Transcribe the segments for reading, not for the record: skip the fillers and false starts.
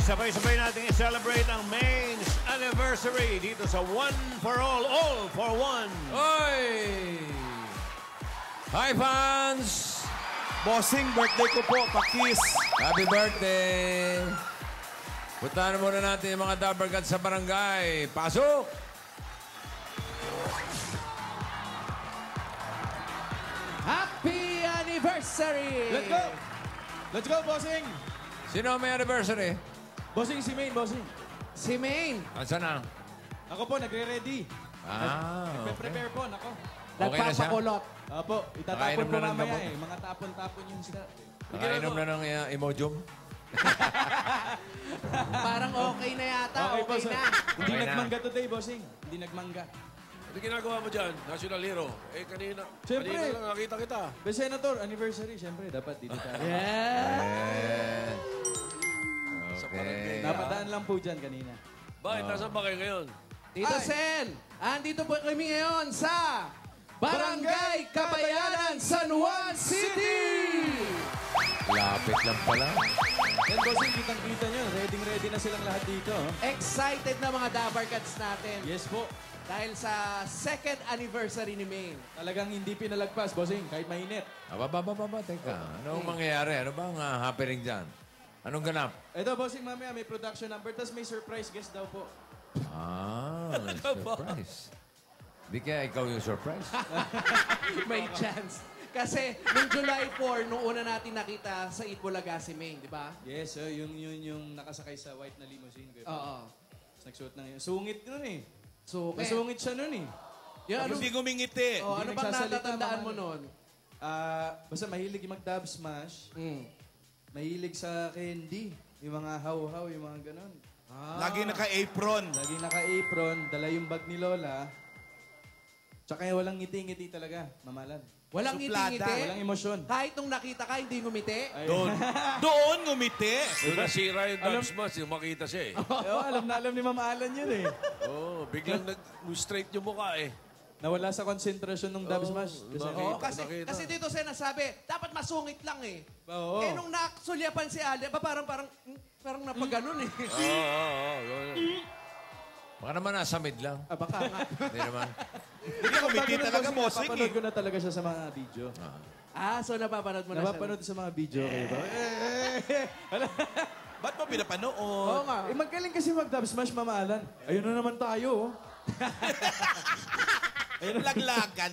sabay-sabay natin i-celebrate ang Main's anniversary dito sa One for All for One. Oy! Hi, fans! Bossing, birthday ko po. Pakis. Happy birthday! Puntahan muna natin yung mga Dabber Cats sa barangay. Pasok! Happy anniversary! Let's go! Let's go, bossing! Sino may anniversary? Bossing, si Maine, bossing. Si Maine. Asan na? Ako po, nagre-ready. Okay. Prepare po, nako. Okay na siya? Nagpapakulot. Opo, itatapon Nakainom po na ng mamaya gamot? eh. Mga tapon-tapon yung isda. Nakainom na ng Imodium? Parang okay na yata. Okay, sir. na. Hindi Okay na. nagmangga today, bossing. Hindi nagmangga. Ano ginagawa mo dyan, National Hero? Eh, kanina Siyempre. lang nakita kita. But Senator, anniversary, siyempre, dapat dito tayo. Eh. Okay. Napadaan lang po dyan kanina. Bakit? Nasaan ba kayo ngayon? Tito Sen, andito po kami ngayon sa Barangay Kabayanan, San Juan City! Lapit lang pala. Yan, bossing, kitang-kita nyo. Ready na silang lahat dito. Oh. Excited na mga Dabber Cats natin. Yes po. Dahil sa second anniversary ni Maine. Talagang hindi pinalagpas, bossing, kahit mainit. Teka. Anong mangyayari? Ano bang happening dyan? Anong ganap? Ito, bossing, mamaya may production number, tapos may surprise guest daw po. Surprise. Di kaya ikaw yung surprise? May chance. Kasi nung July 4, nung una natin nakita sa Itbulaga si Maine, di ba? Yes, so yung nakasakay sa white na limousine. Oo. Tapos nagsuot ng yun. Sungit nun eh. So, Nasungit siya nun eh. Yan, ano, Hindi gumingiti. ano Hindi bang nagsasalita, natatandaan mga mo ano. nun? Basta mahilig yung mag-dub smash. Mm. Mahilig sa candy. Yung mga how-how, yung mga ganon. Lagi naka-apron. Lagi naka-apron, dala yung bag ni Lola. Tsaka yung walang ngiti-ngiti talaga, mamalan. Walang Suplada. ngiti-ngiti? Walang emosyon. Kahit nung nakita ka, hindi ngumiti? Ay, Doon ngumiti. Doon nasira yung dance smash, yung makita siya eh. alam na alam ni Mama Alan yun eh. Oo, biglang nag-straight yung mukha eh. Nawala sa konsentrasyon ng dub smash. Oo, kasi nakita. dito siya nasabi, dapat masungit lang eh. Oo. Eh nung nasulyapan si Ali, parang napaganon eh. Oo. Baka naman nasa mid lang. Baka nga. Hindi naman. Hindi ngumiti talaga, bossing Napapanood eh. ko na talaga siya sa mga video. So napapanood mo na Napapanood sa mga video kayo ba? Ba't mo pinapanood? Oo nga. Eh, magaling kasi mag-dub smash, Mama Alan. Ayun na naman tayo, oh. Laglagan.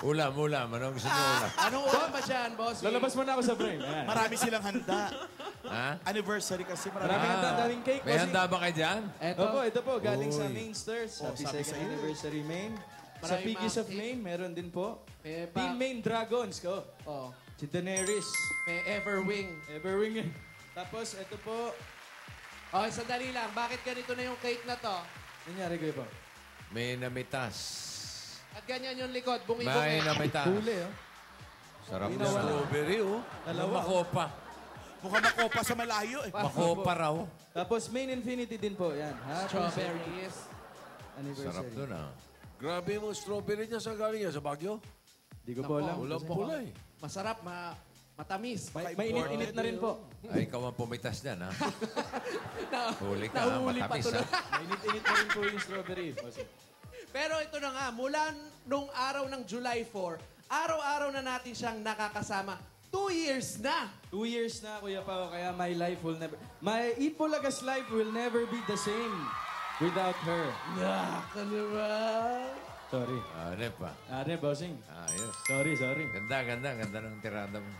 Ulam. Anong gusto niyo ulam? Anong ulam ba dyan, boss? Lalabas mo na ako sa frame. Ayan. Marami silang handa. Ha? Anniversary kasi marami. Maraming handa, daming cake. May handa ba kayo dyan? Ito po, galing sa Uy. Mainsters. Happy sabi second sa'yo. anniversary, Main. Sa Maraming Piggies of mga Maine, meron din po. May Team Maine Dragons ko. Oh, Si Daenerys. may Everwing. Everwing yun. Tapos, ito po. Okay, sandali lang. Bakit ganito na yung cake na to? Nangyari kayo po? May namitas. At ganyan yung likod, May bungi-bungi. namitas. Huli, oh. Sarap na. Strawberry oh. Ano makopa? Mukhang makopa sa malayo eh. Makopa raw. Tapos, Main Infinity din po. Yan. Happy Strawberries. anniversary. Sarap dun ah. Grabe yung strawberry niya. Saan galing yan? Sa Baguio? Di ko po alam. Walang pula eh. Masarap, matamis. Mainit-init na rin po. Ay, ikaw ang pumitas dyan ha. Huli ka, Nahuli pa matamis tuloy. ha. Mainit-init na rin po yung strawberry. Pero ito na nga, mula nung araw ng July 4, araw-araw na natin siyang nakakasama. 2 years na! 2 years na, Kuya Pao, kaya my life will never... My Itbulaga's life will never be the same without her. Ano ba? Sorry. Ano pa? Ano, bossing? Ayos. Sorry. Ganda ng tirada mo.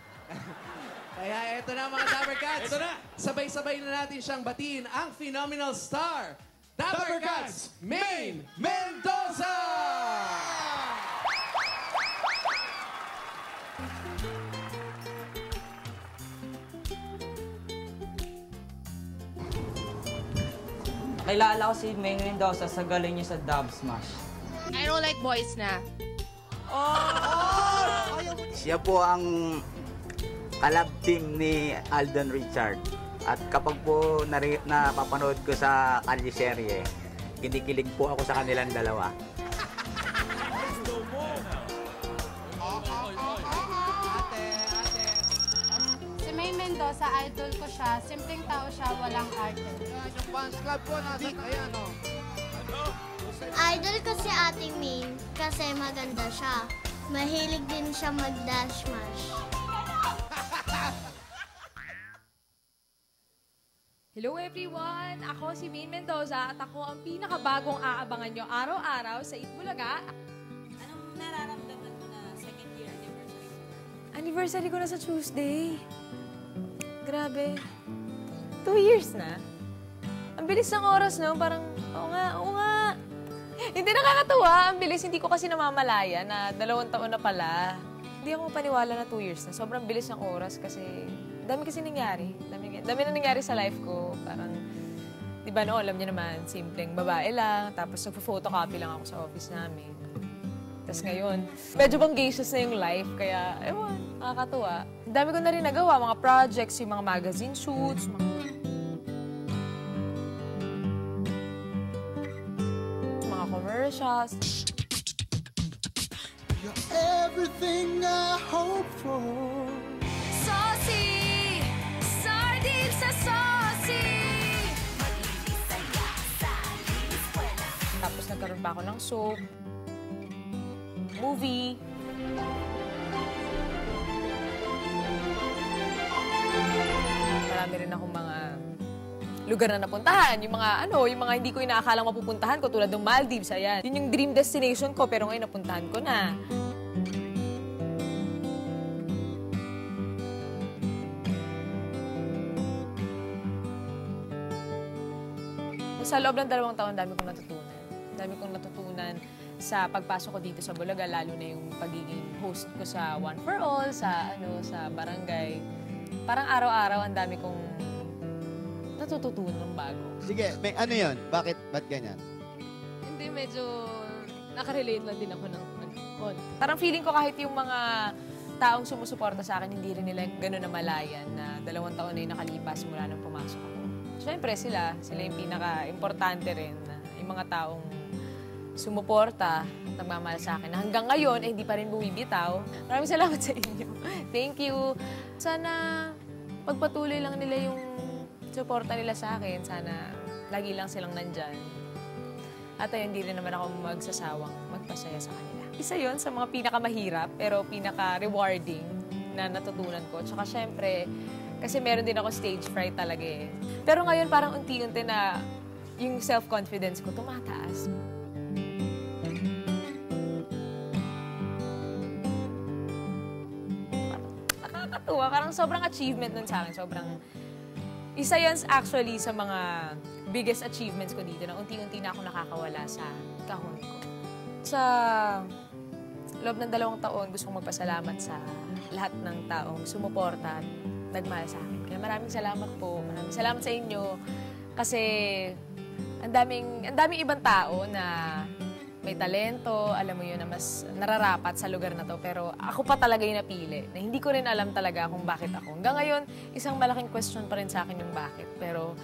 Kaya ito na mga Dabber Cats. Ito na. Sabay-sabay na natin siyang batiin ang phenomenal star, Dabber Cats, Maine Mendoza! Kilala ko si Maine Mendoza sa galing niya sa Dub Smash. I don't like boys na. Siya po ang kalab team ni Alden Richard. At kapag po napapanood ko sa kalye-serye, kinikilig po ako sa kanilang dalawa. Si May Mendoza Mendoza, idol ko siya. Simpleng tao siya, walang arte. Yung fans club ko, nasa ayan, oh. Idol ko si Ate Min kasi maganda siya. Mahilig din siya mag-dash mash. Hello everyone! Ako si Min Mendoza at ako ang pinakabagong aabangan nyo araw-araw sa Itbulaga. Anong nararamdaman mo na second year anniversary mo? Anniversary ko na sa Tuesday. Grabe. 2 years na. Ang bilis ng oras, no? Parang, oo nga. Hindi nakakatuwa. Ang bilis, hindi ko kasi namamalaya na 2 taon na pala. Hindi ako mapaniwala na 2 years na. Sobrang bilis ng oras kasi dami kasi nangyari. Dami na nangyari sa life ko. Parang, di ba no, alam niyo naman, simpleng babae lang. Tapos nagpo-photocopy lang ako sa office namin. Tapos ngayon, medyo banggacious na yung life. Kaya, ewan, nakakatuwa. Dami ko na rin nagawa. Mga projects, yung mga magazine shoots, mga commercials. You're everything I hope for. Saucy! Sardines sa saucy! Tapos nagkaroon pa ako ng soap, movie. Marami rin akong mga lugar na napuntahan. Yung mga hindi ko inaakalang mapupuntahan ko tulad ng Maldives, ayan. Yun yung dream destination ko pero ngayon napuntahan ko na. Sa loob ng 2 taon, dami kong natutunan. Dami kong natutunan sa pagpasok ko dito sa Bulaga, lalo na yung pagiging host ko sa One for All, sa barangay. Parang araw-araw, ang dami kong natututunan ng bago. Sige, ano yun? Ba't ganyan? Hindi, medyo nakarelate lang din ako ng konti. Parang feeling ko kahit yung mga taong sumusuporta sa akin, hindi rin nila gano'n na malayan na 2 taon na yung nakalipas mula nang pumasok ako. Siyempre sila yung pinaka-importante rin na yung mga taong sumuporta at nagmamahal sa akin. Na hanggang ngayon, hindi pa rin bumibitaw. Maraming salamat sa inyo. Thank you. Sana pagpatuloy lang nila yung suporta nila sa akin. Sana lagi lang silang nandyan. At ayun, hindi rin naman ako magsasawang magpasaya sa kanila. Isa yon sa mga pinakamahirap pero pinaka-rewarding na natutunan ko. Tsaka syempre, kasi meron din ako stage fright talaga eh. Pero ngayon parang unti-unti na yung self-confidence ko tumataas. Nakakatuwa. Parang sobrang achievement nun sa akin. Isa yan actually sa mga biggest achievements ko dito na unti-unti na ako nakakawala sa kahon ko. Sa loob ng 2 taon, gusto kong magpasalamat sa lahat ng taong sumuporta at nagmahal sa akin. Kaya maraming salamat po. Maraming salamat sa inyo. Kasi ang daming ibang tao na may talento, alam mo yun, na mas nararapat sa lugar na to. Pero ako pa talaga yung napili. Na hindi ko rin alam talaga kung bakit ako. Hanggang ngayon, isang malaking question pa rin sa akin yung bakit. Pero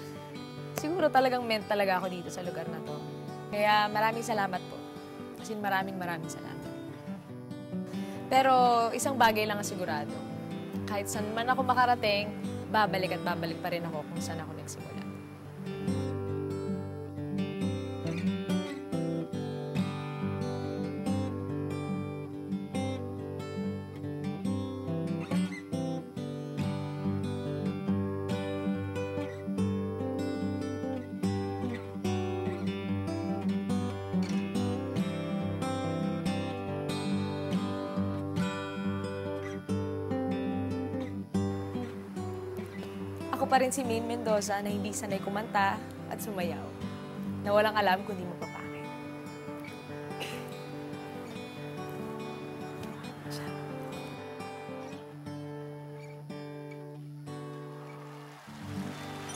siguro talagang meant talaga ako dito sa lugar na to. Kaya maraming salamat po. Kasi maraming salamat. Pero isang bagay lang ang sigurado. Kahit saan man ako makarating, babalik at babalik pa rin ako kung saan ako nagsimula. Ako pa rin si Min Mendoza na hindi sanay kumanta at sumayaw. Na walang alam kung di magpapakit.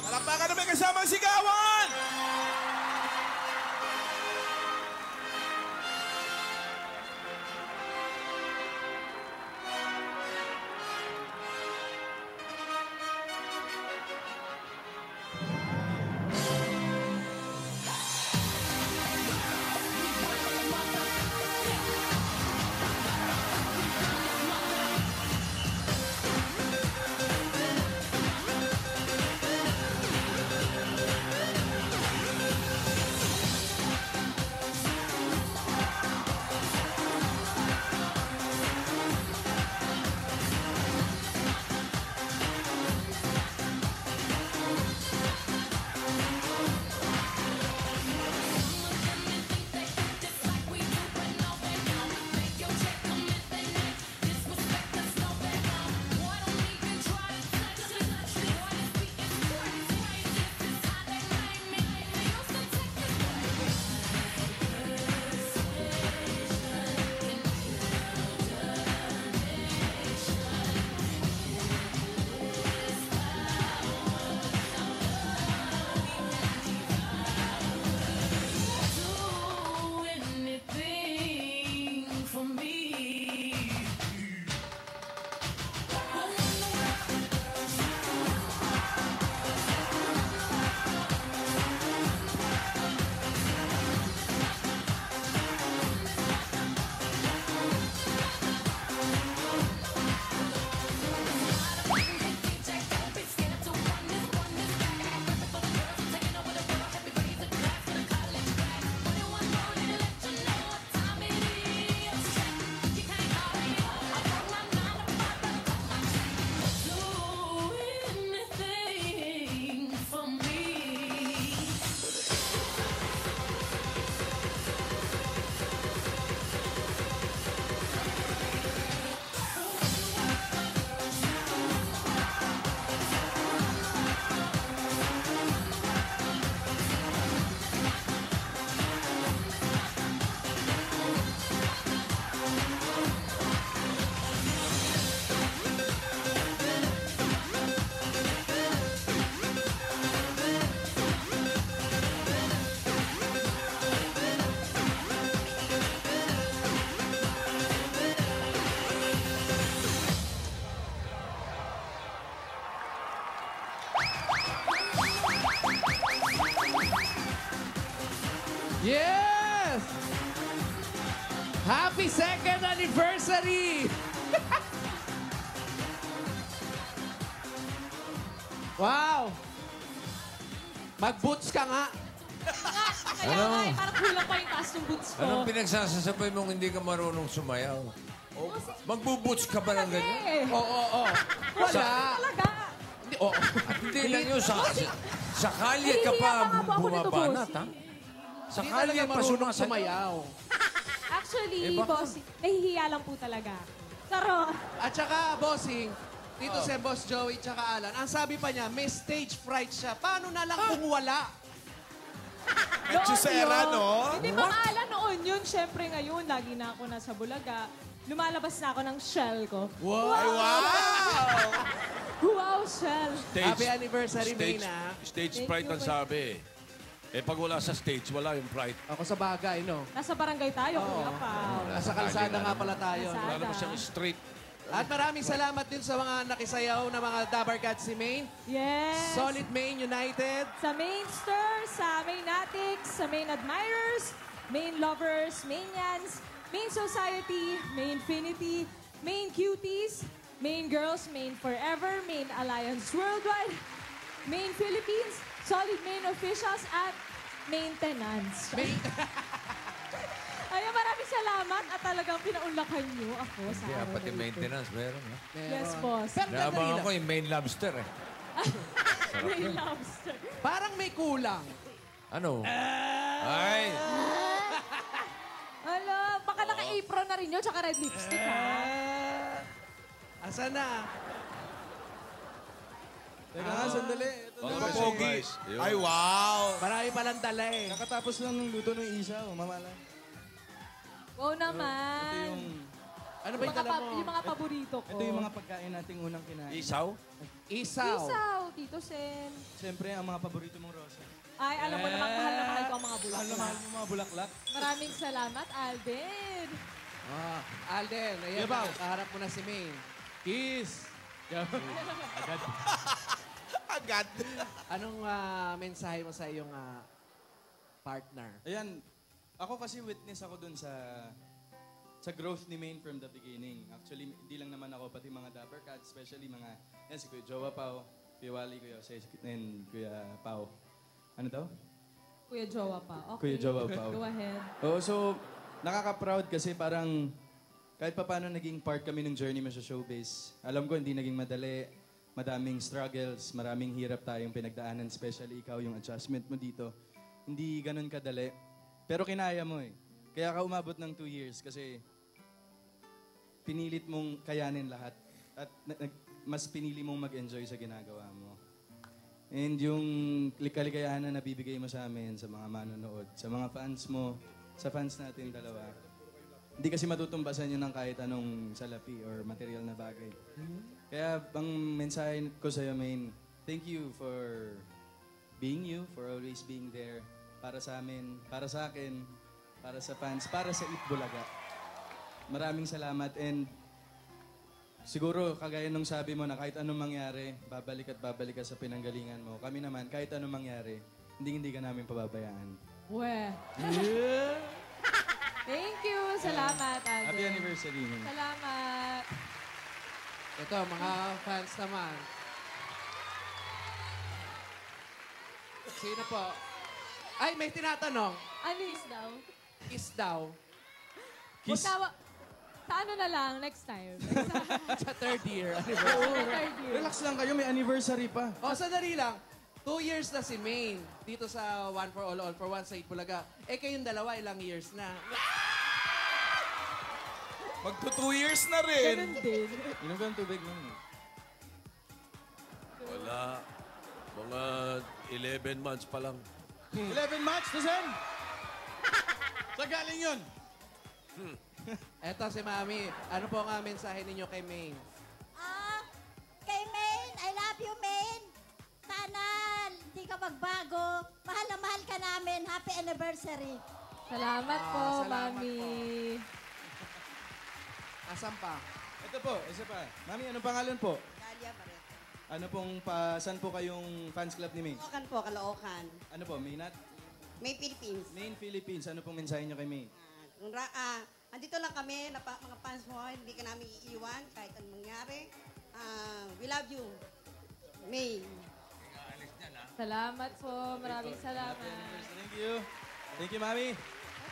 Palakpakan na may kasamang sigawan! Yes! Happy second anniversary! Wow! Mag-boots ka nga. Kaya Ano? nga, parang kulang pa yung taas ng boots ko. Anong pinagsasasabay mong hindi ka marunong sumayaw? Magbubuts ka ba ng ganyan? Oo. Wala. Talaga. Hindi, oo. At hindi lang yun, sa kalye ka pa Nahihiya pa nga po ako nito, bumabanat, bossing. ha? Sa Hindi kalye talaga pa marunong sumasayaw. sumayaw. Actually, Eh, baka- bossing, nahihiya lang po talaga. Pero, At saka, bossing, dito si Boss Joey tsaka Alan, ang sabi pa niya, may stage fright siya. Paano na lang kung wala? Medyo sera, no? Hindi pa maaala noon yun. Siyempre ngayon, lagi na ako nasa Bulaga. Lumalabas na ako ng shell ko. Wow! Ay, wow! Wow, shell. Happy anniversary, stage, Mayna. stage Thank fright you, ang sabi. Eh, pag wala sa stage, wala yung fright. Ako sa bagay, no? Nasa barangay tayo, Kuya Pao. Nasa kalsada nga pala tayo. Kalsada. Wala naman siyang street. At maraming salamat din sa mga nakisayaw na mga Dabar Cats si Maine. Yes. Solid Maine United. Sa Mainsters, sa Mainatics, sa Main Admirers, Main Lovers, Mainians, Main Society, Mainfinity, Main Cuties, Main Girls, Main Forever, Main Alliance Worldwide, Main Philippines, Solid Main Officials, at Maintenance. Ay, maraming salamat at talagang pinaunlakan niyo ako sa Kaya araw pati na ito. maintenance, meron, ha? Yes, boss. Pero Naabangan ko yung main lobster, eh. Main lobster. parang may kulang. Ano? Ay! Ala, baka naka-apron na rin yun, tsaka red lipstick, ha? Asa na? Teka nga, sandali. Ito Mga na. pogi. Ay, wow! Marami palang dala eh. Kakatapos lang ng luto ng isa. Mamala. Wow naman. Ano ba yung dala mo? Yung mga paborito ko. Ito yung mga pagkain nating unang kinain. Isaw? Isaw. Isaw, Tito Sen. Siyempre, ang mga paborito mong rosa. Ay, alam mo naman, mahal na mahal ko ang mga Mahal na mahal bulaklak. mo mga bulaklak. Maraming salamat, Alden. Alden, ayan Yabaw. na. Kaharap mo na si Maine. Kiss. Agad. Anong mensahe mo sa iyong partner? Ayan, ako kasi witness ako dun sa growth ni Maine from the beginning. Actually, hindi lang naman ako, pati mga Dapper Cats, especially mga, yan, si Kuya Jowa Pao, Kuya Wally, Kuya Jose, and Kuya Pao. Ano daw? Kuya Jowa pa. Okay. Kuya Jowa Pao. Go ahead. Oo, so, nakaka-proud kasi parang kahit pa paano naging part kami ng journey mo sa showbiz. Alam ko, hindi naging madali. Madaming struggles, maraming hirap tayong pinagdaanan, especially ikaw, yung adjustment mo dito. Hindi ganun kadali. Pero kinaya mo eh. Kaya ka umabot ng 2 years kasi pinilit mong kayanin lahat at mas pinili mong mag-enjoy sa ginagawa mo. And yung kaligayahan na nabibigay mo sa amin, sa mga manonood, sa mga fans mo, sa fans natin dalawa, hindi kasi matutumbasan yun ng kahit anong salapi or material na bagay. Kaya ang mensahe ko sa'yo, Maine, thank you for being you, for always being there para sa amin, para sa akin, para sa fans, para sa Eat Bulaga. Maraming salamat and siguro kagaya nung sabi mo na kahit anong mangyari, babalik ka sa pinanggalingan mo. Kami naman, kahit anong mangyari, hindi ka namin pababayaan. Weh. Thank you. Salamat, Alden. Happy anniversary, Maine. Salamat. Ito, mga fans naman. Sino po? Ay, may tinatanong. Ano is daw? Kiss daw. Kiss. Sa ano na lang, next time. Sa third year. Third year. Relax lang kayo, may anniversary pa. O, sandali lang. 2 years na si Maine dito sa One for All for One sa Eat Bulaga. Eh, kayong dalawa, ilang years na? Magto 2 years na rin. Ganun din. Inom ka ng tubig, Maine. Wala. Mga 11 months pa lang. 11 months, Tusen! Sa galing yun? Eto si Mami. Ano po ang mensahe ninyo kay Maine? Kay Maine, I love you, Maine. Sana hindi ka magbago. Mahal na mahal ka namin. Happy anniversary. Salamat po, salamat Mami. Asan pa? Ito po, isa pa. Mami, anong pangalan po? Dalia Barreto. Ano pong, saan po kayong fans club ni Maine? Kaloocan po, Kaloocan. Ano po, Maynat? May Philippines. Maine, Philippines. Ano pong mensahe niyo kay Maine? Andito lang kami, mga fans mo, hindi ka namin iiwan kahit anong mangyari. We love you. Maine. Salamat po. Maraming salamat. Thank you. Thank you, Mami.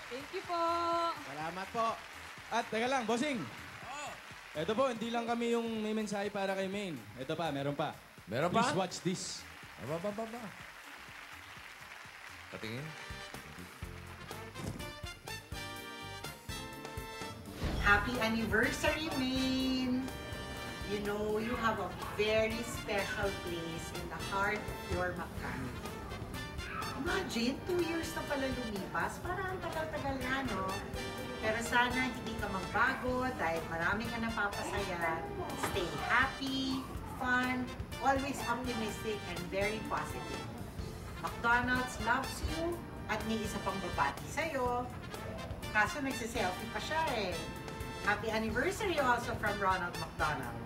Thank you po. Salamat po. At teka lang, bossing. Ito po, hindi lang kami yung may mensahe para kay Maine. Ito pa, meron pa. Meron pa? Please watch this. Ba. Patingin. Happy anniversary, Maine! You know, you have a very special place in the heart of your Makati. Imagine, 2 years na pala lumipas. Parang ang tagal-tagal na, no? Pero sana hindi ka magbago dahil marami ka napapasaya. Stay happy, fun, always optimistic, and very positive. McDonald's loves you at may isa pang babati sa'yo. Kaso nagsiselfie pa siya eh. Happy anniversary also from Ronald McDonald.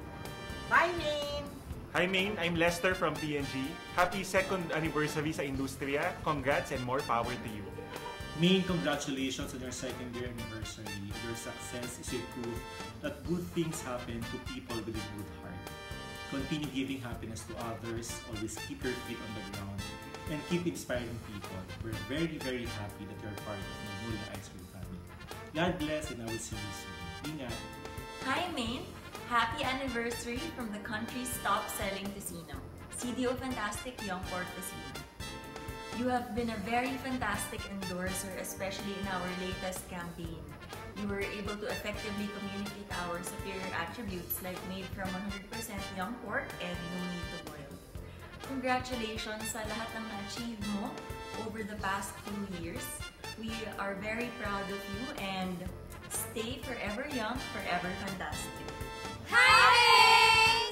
Bye, Maine! Hi, Maine. I'm Lester from PNG. Happy second anniversary sa Industria. Congrats and more power to you. Maine, congratulations on your second year anniversary. Your success is a proof that good things happen to people with a good heart. Continue giving happiness to others. Always keep your feet on the ground. And keep inspiring people. We're very, very happy that you're part of Magnolia Ice Cream family. God bless and I will see you soon. Ingat! Hi, Maine! Happy anniversary from the country's top-selling casino, CDO Fantastic Young Port Casino. You have been a very fantastic endorser, especially in our latest campaign. You were able to effectively communicate our superior attributes like made from 100% young pork and no need to boil. Congratulations sa lahat ng na-achieve mo over the past few years. We are very proud of you and stay forever young, forever fantastic. Hi!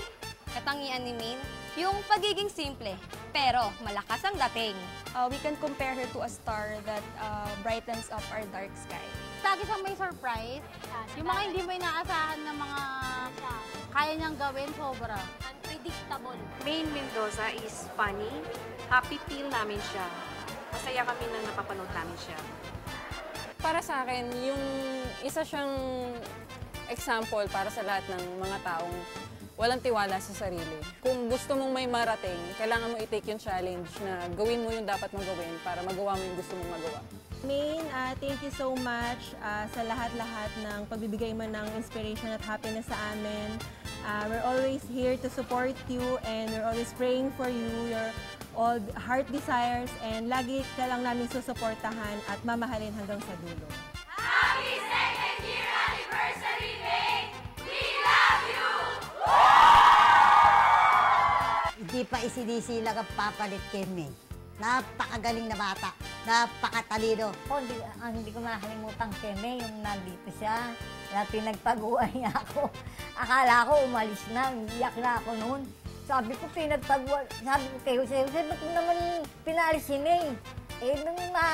Katangian ni Maine, yung pagiging simple, pero malakas ang dating. We can compare her to a star that brightens up our dark sky. Lagi siyang may surprise. Yung mga hindi mo inaasahan na mga kaya niyang gawin, sobra. Unpredictable. Maine Mendoza is funny. Happy feel namin siya. Masaya kami nang napapanood namin siya. Para sa akin, yung isa siyang example para sa lahat ng mga taong walang tiwala sa sarili. Kung gusto mong may marating, kailangan mo i-take yung challenge na gawin mo yung dapat mong gawin para magawa mo yung gusto mong magawa. Maine, thank you so much sa lahat-lahat ng pagbibigay mo ng inspiration at happiness sa amin. We're always here to support you and we're always praying for you, your all heart desires, and lagi ka lang namin susuportahan at mamahalin hanggang sa dulo. Happy second year anniversary, Maine! We love you! Hindi pa isidisi lang ang papalit kay Maine. Napakagaling na bata. Napakatalino. Hindi ko makakalimutan kay May, yung nandito siya. Na pinagtaguan niya ako. Akala ko umalis na, iyak na ako noon. Sabi ko, pinagtaguan. Sabi ko kay Jose, ba't mo naman pinalis si May? Eh, nung mga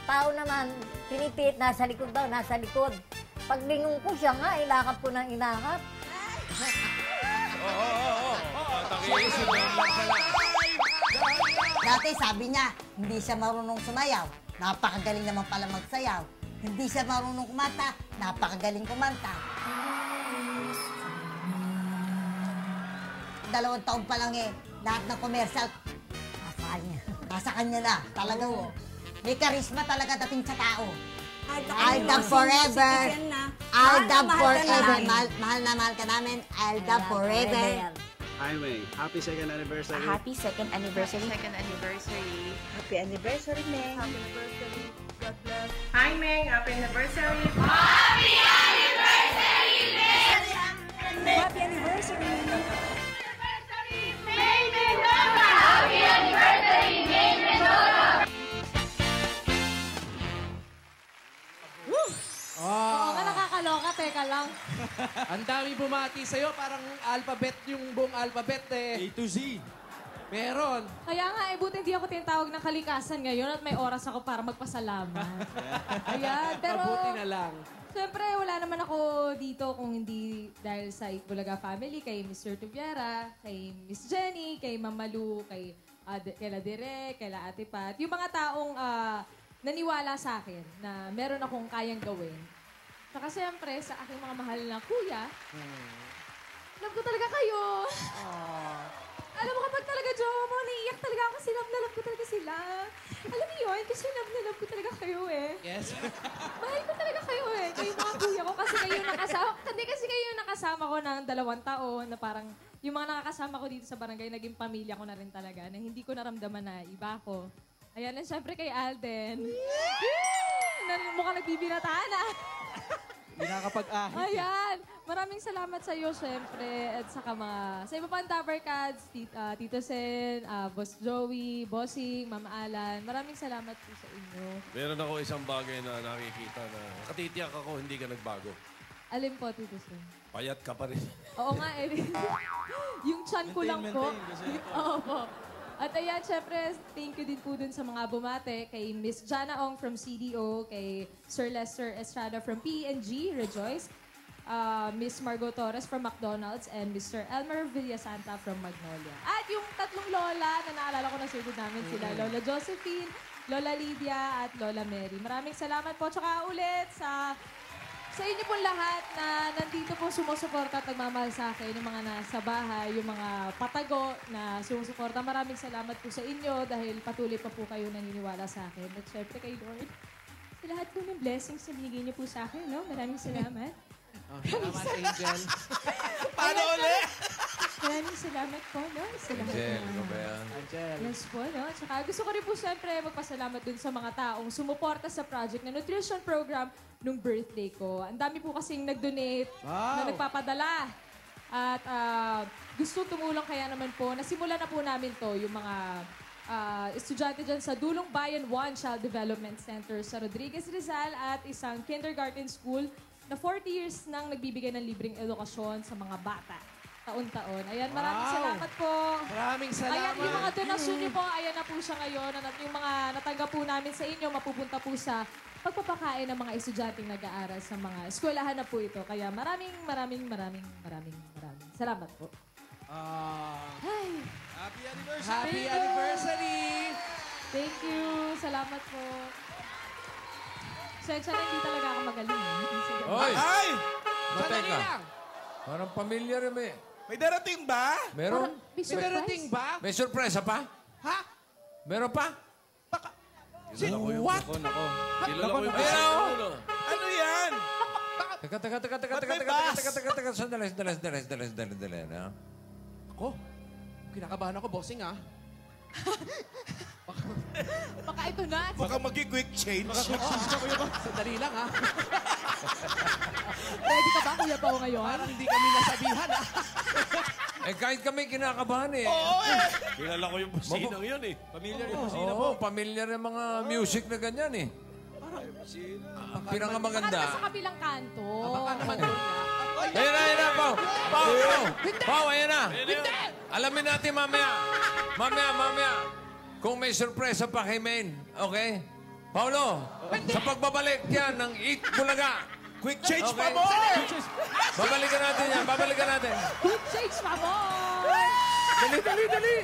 tao naman, pinipit, nasa likod daw, nasa likod. Paglingon ko siya nga, ilakap ko ng ilakap. Dati sabi niya, hindi siya marunong sumayaw. Napakagaling naman pala magsayaw. Hindi siya marunong kumanta. Napakagaling kumanta. 2 taon pa lang eh, lahat ng commercial, nasa kanya na. Talaga oh. May karisma talaga dating sa tao. Aldab forever. Aldab forever. Mahal na mahal ka namin. Aldab forever. Hi, May. Happy second anniversary. Happy second anniversary. Second anniversary. Happy anniversary, May. Happy anniversary. God bless. Hi, May. Happy anniversary. Happy anniversary, Maine! Happy anniversary. Maine Mendoza! Happy anniversary, Maine Mendoza! Oo nga, nakakaloka. Teka lang. Ang dami bumati sa'yo. Parang alphabet yung buong alphabet eh. A to Z. Meron. Kaya nga, buti hindi ako tinatawag ng kalikasan ngayon at may oras ako para magpasalamat. Ayan, pero... Mabuti na lang. Siyempre, wala naman ako dito kung hindi dahil sa Itbulaga family, kay Mr. Tubiera, kay Miss Jenny, kay Mama Lu, kay La Direk, kay La Ate Pat. Yung mga taong naniwala sa akin na meron akong kayang gawin. Saka siyempre, sa aking mga mahal na kuya, love ko talaga kayo. Alam mo, kapag talaga jowa mo, naiiyak talaga ako kasi love ko talaga sila. Alam mo yun, kasi love ko talaga kayo eh. Yes. Mahal ko talaga kayo eh. Kayo mga kuya ko kasi kayo nakasama. Hindi kasi kayo nakasama ko ng 2 taon na parang yung mga nakakasama ko dito sa barangay, naging pamilya ko na rin talaga na hindi ko naramdaman na iba ko. Ayan, and syempre kay Alden. Mukhang nagbibinataan ah. Hindi nakakapag-ahit. Ayan. Maraming salamat sa iyo, syempre. At saka sa iba pang Dabber Cats, Tito Sen, Boss Joey, Bossing, Mama Alan. Maraming salamat po sa inyo. Meron ako isang bagay na nakikita na katitiyak ako, hindi ka nagbago. Alin po, Tito Sen? Payat ka pa rin. Oo nga, eh. Yung chan ko lang po. Oo po. At ayan, syempre, thank you din po dun sa mga bumate. Kay Miss Jana Ong from CDO, kay Sir Lester Estrada from P&G, Rejoice, Miss Margot Torres from McDonald's, and Mr. Elmer Villasanta from Magnolia. At yung 3 lola na naalala ko na sugod namin sila, Lola Josephine, Lola Lydia, at Lola Mary. Maraming salamat po. Tsaka ulit sa inyo pong lahat na nandito po sumusuporta at nagmamahal sa akin, yung mga nasa bahay, yung mga patago na sumusuporta. Maraming salamat po sa inyo dahil patuloy pa po kayo naniniwala sa akin. At syempre kay Lord, sa lahat po ng blessings na binigay niyo po sa akin, no? Maraming salamat. Salamat, Angel. Paano ulit? Maraming salamat po, no? Sa lahat Angel, ng- ano ba yan? Angel. Yes po, no? Tsaka gusto ko rin po siyempre magpasalamat dun sa mga taong sumuporta sa project na nutrition program nung birthday ko. Ang dami po kasing nag-donate, na nagpapadala. At gusto tumulong kaya naman po, nasimulan na po namin to, yung mga estudyante dyan sa Dulong Bayan 1 Child Development Center sa Rodriguez Rizal at isang kindergarten school na 40 years nang nagbibigay ng libreng edukasyon sa mga bata. Taon-taon. Ayan, maraming Wow! salamat po. Maraming salamat. Ayan, yung mga donasyon niyo po, ayan na po siya ngayon. Yung mga natanggap po namin sa inyo, mapupunta po sa pagpapakain ng mga estudyanteng nag-aaral sa mga eskwelahan na po ito. Kaya maraming salamat po. Ay. Happy anniversary! Happy anniversary! Thank you. Salamat po. Sensya na hindi talaga ako magaling. Hoy! Ay! Mateka. Sandali lang! Parang familiar yun eh. May darating ba? Meron? May darating ba? May sorpresa pa? Ha? Meron pa? Kilala ko yung What? buko, nako. Kilala ko yung buko. Meron! Ano yan? Teka. Sandali. Na. Ako? Kinakabahan ako, bossing ah. Baka ito na. Baka mag-quick change. Sandali lang ah. Ready ka ba, Kuya Pao, ngayon? Parang hindi kami nasabihan ah. Eh, kahit kami kinakabahan eh. Oo eh. Kilala ko yung businang yun eh. Familiar yung busina Oo, familiar yung mga music na ganyan eh. Ang pinakamaganda. Parang sa kabilang kanto. Baka naman doon na. Ayan na, Pao! Pao, ayan na! Alamin natin mamaya. Mamaya. Kung may sorpresa pa kay Maine, okay? Paulo, sa pagbabalik yan ng Eat Bulaga. Quick change Okay. pa mo! Babalikan natin yan, babalikan natin. Good shakes, mamo! Dali.